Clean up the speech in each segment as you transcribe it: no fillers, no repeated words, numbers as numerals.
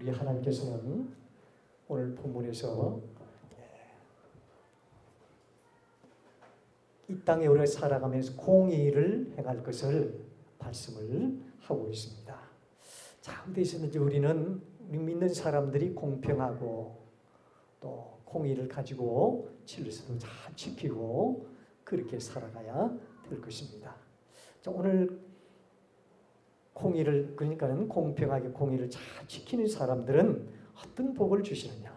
우리 하나님께서는 오늘 본문에서 이 땅에 우리가 살아가면서 공의를 행할 것을 말씀을 하고 있습니다. 자, 어디서는 이제 우리는 믿는 사람들이 공평하고 또 공의를 가지고 진리서도 잘 지키고 그렇게 살아가야 될 것입니다. 자, 오늘 공의를 그러니까는 공평하게 공의를 잘 지키는 사람들은 어떤 복을 주시느냐?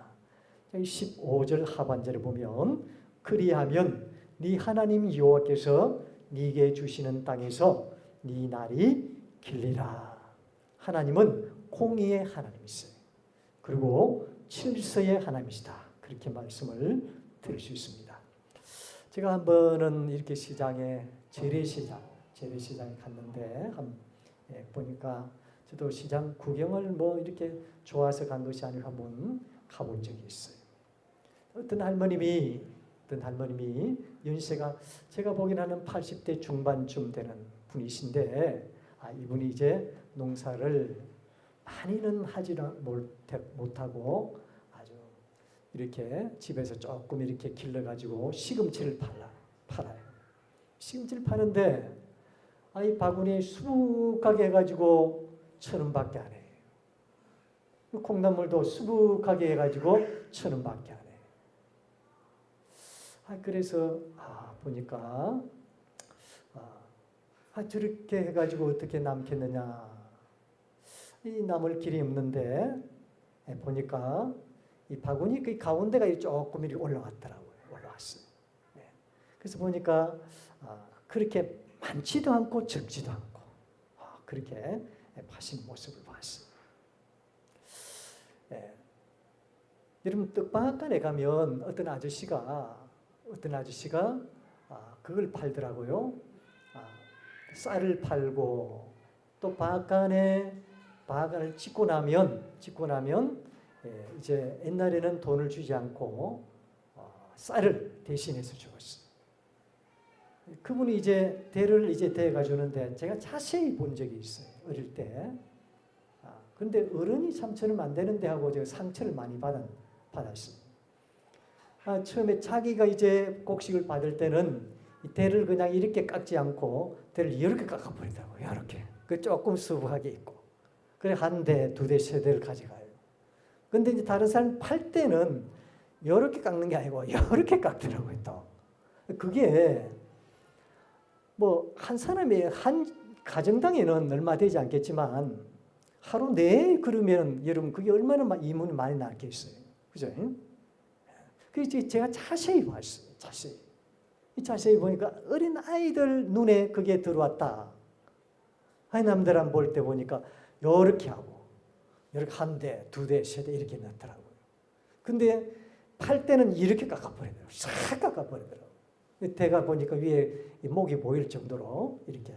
15절 하반절에 보면 그리하면 네 하나님 여호와께서 네게 주시는 땅에서 네 날이 길리라. 하나님은 공의의 하나님이세요. 그리고 질서의 하나님이시다. 그렇게 말씀을 드릴 수 있습니다. 제가 한 번은 이렇게 시장에 재래시장에 갔는데 보니까 저도 시장 구경을 뭐 이렇게 좋아서 간 것이 아니고 한번 가본 적이 있어요. 어떤 할머님이 연세가 제가 보기에는 한 80대 중반쯤 되는 분이신데 이분이 이제 농사를 많이는 하지 못하고 아주 이렇게 집에서 조금 이렇게 길러가지고 시금치를 팔아요. 시금치를 파는데 이 바구니에 수북하게 해가지고 1,000원밖에 안 해요. 콩나물도 수북하게 해가지고 1,000원밖에 안 해요. 그래서 보니까 저렇게 해가지고 어떻게 남겠느냐. 이 남을 길이 없는데 보니까 이 바구니 그 가운데가 조금 이렇게 올라왔더라고요. 올라왔어요. 그래서 보니까 그렇게 많지도 않고 적지도 않고 그렇게 파신 모습을 봤어요. 여러분 떡방앗간에 가면 어떤 아저씨가 그걸 팔더라고요. 쌀을 팔고 또 방앗간을 짓고 나면 이제 옛날에는 돈을 주지 않고 쌀을 대신해서 주었어요. 그분이 이제 대를 대가 주는데 제가 자세히 본 적이 있어요. 어릴 때. 근데 어른이 3,000원 안 되는데 하고 제가 상처를 많이 받았어요. 처음에 자기가 이제 곡식을 받을 때는 이 대를 그냥 이렇게 깎지 않고 대를 이렇게 깎아버리더라고요. 이렇게. 그 조금 수북하게 있고. 그래 한 대, 두 대, 세 대를 가져가요. 근데 이제 다른 사람 팔 때는 이렇게 깎는 게 아니고 이렇게 깎더라고요. 또. 그게 뭐 한 사람이 한 가정당에는 얼마 되지 않겠지만 하루 내에 그러면 여러분 그게 얼마나 이문이 많이 나겠어요. 그죠? 그래서 제가 자세히 봤어요. 자세히 보니까 어린 아이들 눈에 그게 들어왔다. 남들 볼 때 보니까 이렇게 하고 이렇게 한 대, 두 대, 세 대 이렇게 넣더라고요. 근데 팔 때는 이렇게 깎아버리더라고요. 싹 깎아버리더라고요. 대가 보니까 위에 목이 보일 정도로 이렇게.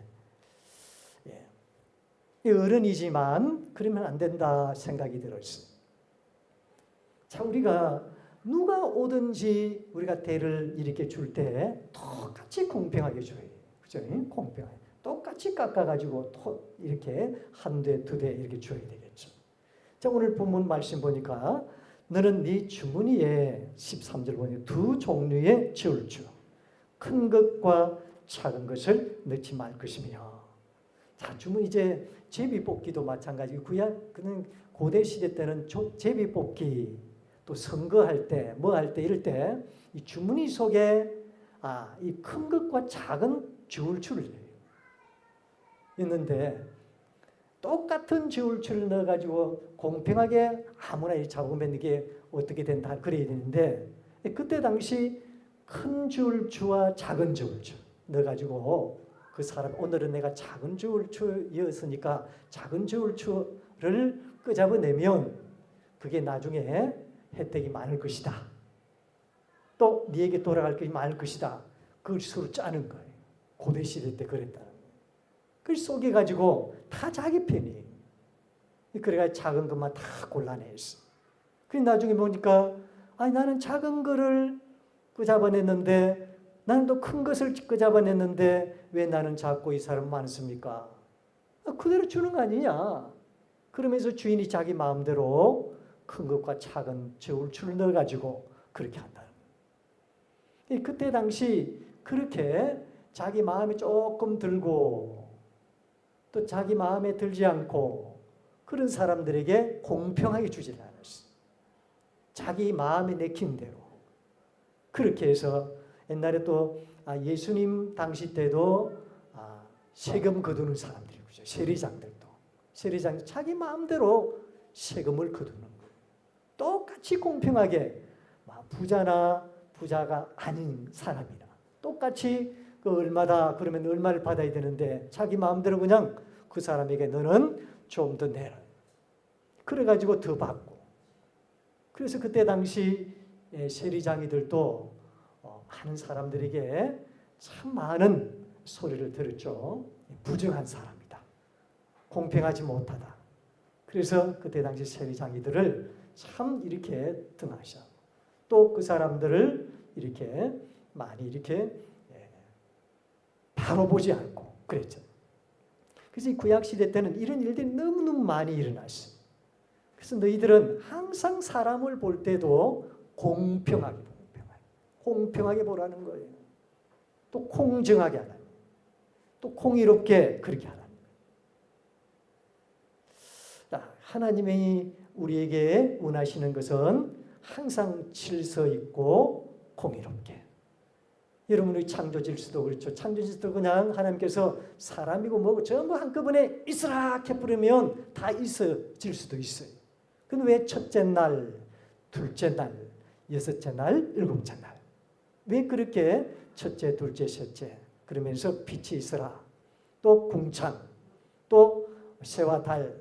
어른이지만 그러면 안 된다 생각이 들었어요. 자, 우리가 누가 오든지 우리가 대를 이렇게 줄 때 똑같이 공평하게 줘야 돼요. 그죠? 공평하게. 똑같이 깎아가지고 이렇게 한 대, 두 대 이렇게 줘야 되겠죠. 자, 오늘 본문 말씀 보니까 너는 네 주머니에 13절 보니까 두 종류의 지을 주. 큰 것과 작은 것을 넣지 말 것이며. 자, 주문 이제 제비뽑기도 마찬가지고 그는 고대 시대 때는 제비뽑기 또 선거할 때 뭐 할 때 이럴 때 이 주머니 속에 이 큰 것과 작은 저울추를 있는데 똑같은 저울추를 넣어가지고 공평하게 아무나 잡으면 이게 어떻게 된다 그래야 되는데 그때 당시 큰 저울추와 작은 저울추 넣어가지고 그 사람 오늘은 내가 작은 저울추였으니까 작은 저울추를 끄잡아내면 그게 나중에 혜택이 많을 것이다. 또 네에게 돌아갈 것이 많을 것이다. 그걸 서로 짜는 거예요. 고대 시대 때 그랬다는 거예요. 그걸 속여가지고 다 자기 편이에요. 그래가 작은 것만 다 골라냈어. 그래서 나중에 보니까 나는 작은 거를 끄잡아냈는데 나는 또 큰 것을 끄잡아냈는데 왜 나는 작고 이 사람 많습니까? 그대로 주는 거 아니냐? 그러면서 주인이 자기 마음대로 큰 것과 작은 저울추를 넣어가지고 그렇게 한다. 그때 당시 그렇게 자기 마음에 조금 들고 또 자기 마음에 들지 않고 그런 사람들에게 공평하게 주지 않았어. 자기 마음에 내킨 대로. 그렇게 해서 옛날에 또 예수님 당시 때도 세금 거두는 사람들이 그죠. 세리장들도. 세리장 자기 마음대로 세금을 거두는 거예요. 똑같이 공평하게 부자나 부자가 아닌 사람이나 똑같이 그 얼마다 그러면 얼마를 받아야 되는데 자기 마음대로 그냥 그 사람에게 너는 좀 더 내라. 그래가지고 더 받고. 그래서 그때 당시 세리장이들도 많은 사람들에게 참 많은 소리를 들었죠. 부정한 사람이다. 공평하지 못하다. 그래서 그때 당시 세리장이들을 참 이렇게 등하셔. 또 그 사람들을 이렇게 많이 이렇게 바로 보지 않고 그랬죠. 그래서 이 구약시대 때는 이런 일들이 너무너무 많이 일어났어요. 그래서 너희들은 항상 사람을 볼 때도 공평하게 보라는 거예요. 또 공정하게 하라는 거예요. 또 공의롭게 그렇게 하라는 거예요. 하나님이 우리에게 원하시는 것은 항상 질서 있고 공의롭게. 여러분 우리 창조 질서도 그렇죠. 창조 질서도 그냥 하나님께서 사람이고 뭐고 전부 한꺼번에 있으라 해버리면 다 있어질 수도 있어요. 근데 왜 첫째 날, 둘째 날, 여섯째 날, 일곱째 날 왜 그렇게 첫째, 둘째, 셋째 그러면서 빛이 있으라 또 궁창 또 새와 달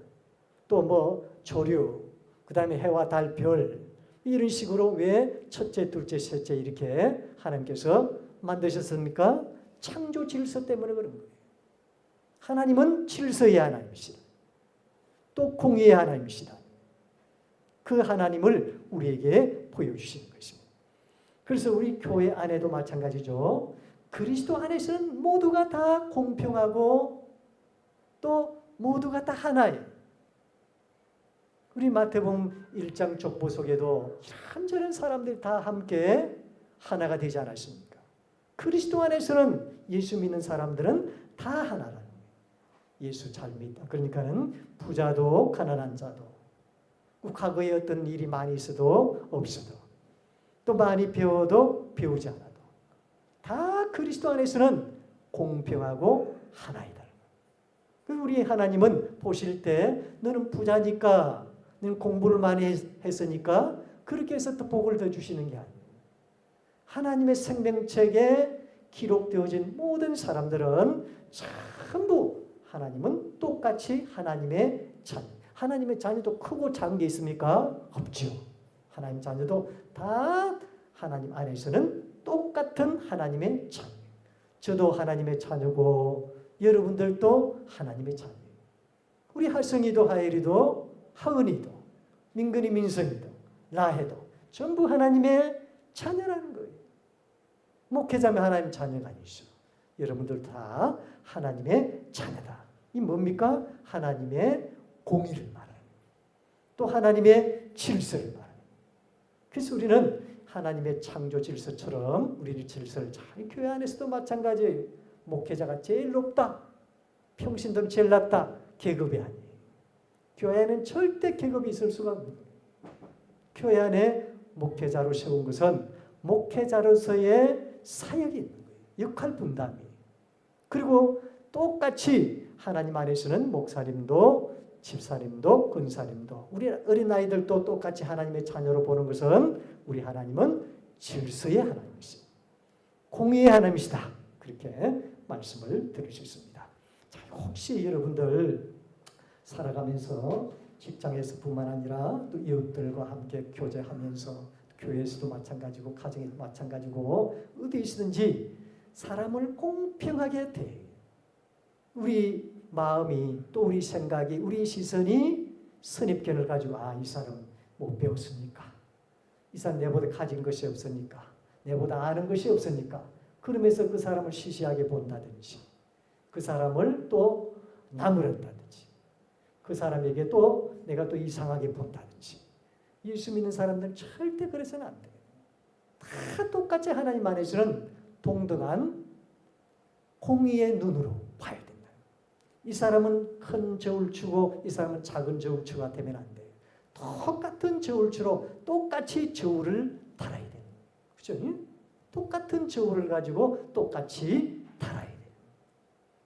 또 뭐 조류 그 다음에 해와 달, 별 이런 식으로 왜 첫째, 둘째, 셋째 이렇게 하나님께서 만드셨습니까? 창조 질서 때문에 그런 거예요. 하나님은 질서의 하나님이시다. 또 공의의 하나님이시다. 그 하나님을 우리에게 보여주시는 것입니다. 그래서 우리 교회 안에도 마찬가지죠. 그리스도 안에서는 모두가 다 공평하고 또 모두가 다 하나예요. 우리 마태복음 1장 족보 속에도 이런저런 사람들이 다 함께 하나가 되지 않았습니까? 그리스도 안에서는 예수 믿는 사람들은 다 하나라는 거예요. 예수 잘 믿다. 그러니까는 부자도 가난한 자도 과거에 어떤 일이 많이 있어도 없어도 또 많이 배워도 배우지 않아도 다 그리스도 안에서는 공평하고 하나이다. 우리 하나님은 보실 때 너는 부자니까 너는 공부를 많이 했으니까 그렇게 해서 또 복을 더 주시는 게 아니에요. 하나님의 생명책에 기록되어진 모든 사람들은 전부 하나님은 똑같이 하나님의 자녀. 하나님의 자녀도 크고 작은 게 있습니까? 없죠. 하나님 자녀도 다 하나님 안에서는 똑같은 하나님의 자녀. 저도 하나님의 자녀고 여러분들도 하나님의 자녀예요. 우리 하성이도 하엘이도 하은이도 민근이 민성이도 라해도 전부 하나님의 자녀라는 거예요. 목회자면 하나님 자녀가 아니죠. 여러분들 다 하나님의 자녀다. 이 뭡니까? 하나님의 공의를 말하는 또 하나님의 질서를 말하는 그래서 우리는 하나님의 창조 질서처럼 우리 질서를 잘 교회 안에서도 마찬가지예요. 목회자가 제일 높다. 평신도는 제일 낮다. 계급이 아니에요. 교회 안에는 절대 계급이 있을 수가 없는 거예요. 교회 안에 목회자로 세운 것은 목회자로서의 사역이 있는 거예요. 역할 분담이. 그리고 똑같이 하나님 안에서는 목사님도 집사님도 권사님도 우리 어린아이들도 똑같이 하나님의 자녀로 보는 것은 우리 하나님은 질서의 하나님이시다. 공의의 하나님이시다. 그렇게 말씀을 드릴 수 있습니다. 자, 혹시 여러분들 살아가면서 직장에서뿐만 아니라 또 이웃들과 함께 교제하면서 교회에서도 마찬가지고 가정에도 마찬가지고 어디 있든지 사람을 공평하게 대해요. 우리 마음이 또 우리 생각이 우리 시선이 선입견을 가지고 이 사람은 못 배웠으니까 이 사람 내보다 가진 것이 없으니까 내보다 아는 것이 없으니까 그러면서 그 사람을 시시하게 본다든지 그 사람을 또 나무란다든지 그 사람에게 또 내가 또 이상하게 본다든지. 예수 믿는 사람들은 절대 그래서는 안 돼요. 다 똑같이 하나님 안에서는 동등한 공의의 눈으로 봐야 된다. 이 사람은 큰 저울추고 이 사람은 작은 저울추가 되면 안 돼요. 똑같은 저울추로 똑같이 저울을 달아야 돼요. 그죠? 똑같은 저울을 가지고 똑같이 달아야 돼요.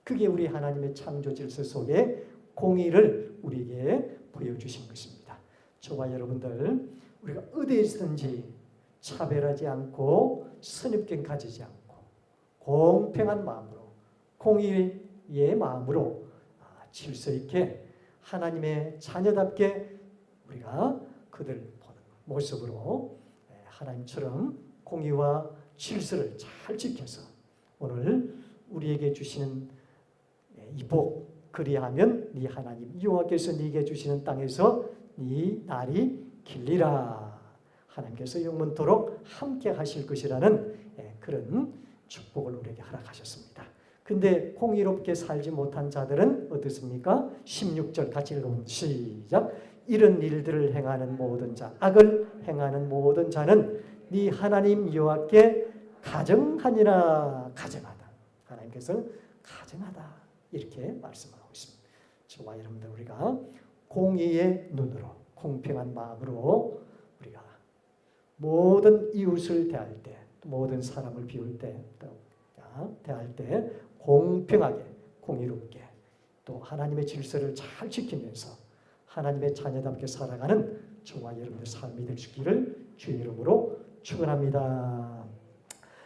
그게 우리 하나님의 창조 질서 속에 공의를 우리에게 보여주신 것입니다. 저와 여러분들, 우리가 어디에서든지 차별하지 않고 선입견 가지지 않고 공평한 마음으로, 공의의 마음으로 질서 있게 하나님의 자녀답게 우리가 그들을 보는 모습으로 하나님처럼 공의와 질서를 잘 지켜서 오늘 우리에게 주시는 이 복, 그리하면 네 하나님 여호와께서 네게 주시는 땅에서 네 날이 길리라. 하나님께서 영원토록 함께 하실 것이라는 그런 축복을 우리에게 허락하셨습니다. 근데 공의롭게 살지 못한 자들은 어떻습니까? 16절 같이 읽어보면 시작. 이런 일들을 행하는 모든 자, 악을 행하는 모든 자는 네 하나님 여호와께 가정하니라. 가정하다. 하나님께서 가정하다. 이렇게 말씀하고 있습니다. 저와 여러분들, 우리가 공의의 눈으로, 공평한 마음으로 우리가 모든 이웃을 대할 때, 모든 사람을 비울 때, 대할 때 공평하게, 공의롭게, 또 하나님의 질서를 잘 지키면서 하나님의 자녀답게 살아가는 저와 여러분의 삶이 될 수 있기를 주의 이름으로 축원합니다.